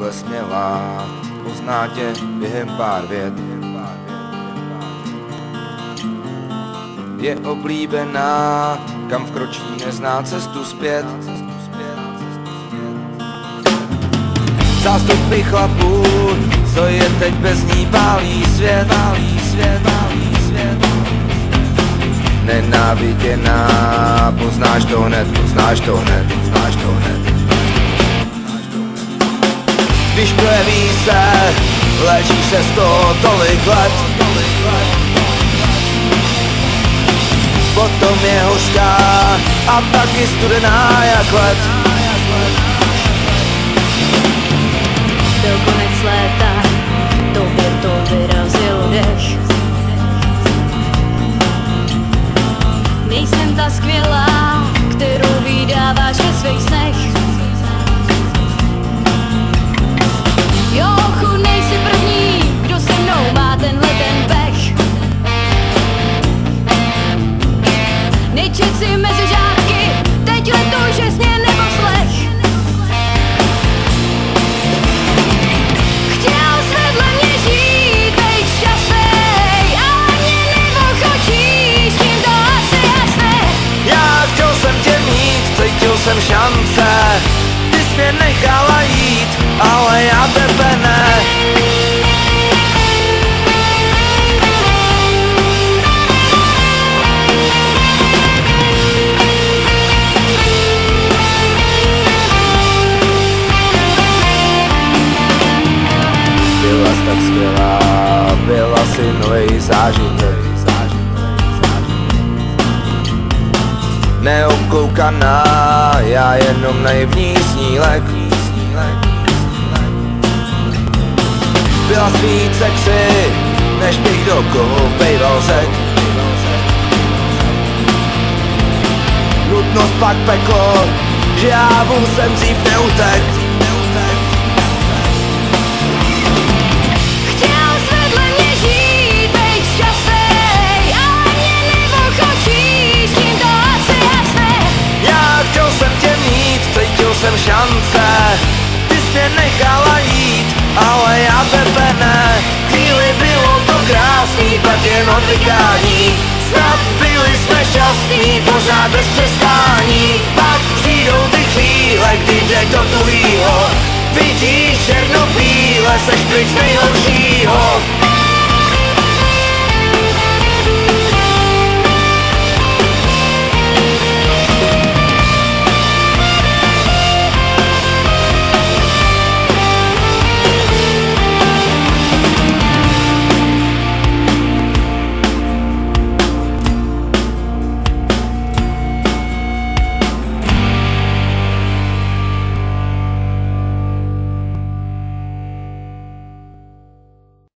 takhle smělá, pozná tě během pár vět. Je oblíbená, kam vkročí, nezná cestu zpět. Zástupy chlapů, co je teď bez ní, pálí svět. Nenáviděná, poznáš to hned. Když projeví se, léčíš se z toho tolik let. Potom je hořká a taky studená jak led. Byl konec léta, tobě to vyrazil dech. Nejsem ta skvělá, kterou vydáváš ve svých snech. Jo, chu, nejsi první, kdo se mnou má tenhle ten pech. Nejčet si mezi žáky, teď letuj, že směr nebo slech. Chtěl jsi vedle mě žít, být šťastnej, ale mě neochočíš, tím to asi jasné. Já chtěl jsem tě mít, cítil jsem šance, ty jsi mě nechala jít, ale já tebe ne. Byla jsi tak skvělá, byla si nový zážitek. Neokoukaná, já jenom naivní snílek. Byla jsi víc sexy, než bych do koho bejval řek. Nutnost pak peklo, že já jsem dřív neutek. Chtěl jsi vedle mě žít, být šťastnej, ale mě neochočíš, tím to asi jasné. Já chtěl jsem tě mít, cítil jsem šance, ty jsi mě nechala jít, ale já tebe ne. Chvíli bylo to krásný, pak jen odvykání. Snad byli jsme šťastní, pořád bez přestání. Pak přijdou ty chvíle, kdy jde do tuhýho. Vidíš černobíle, seš pryč nejhorší.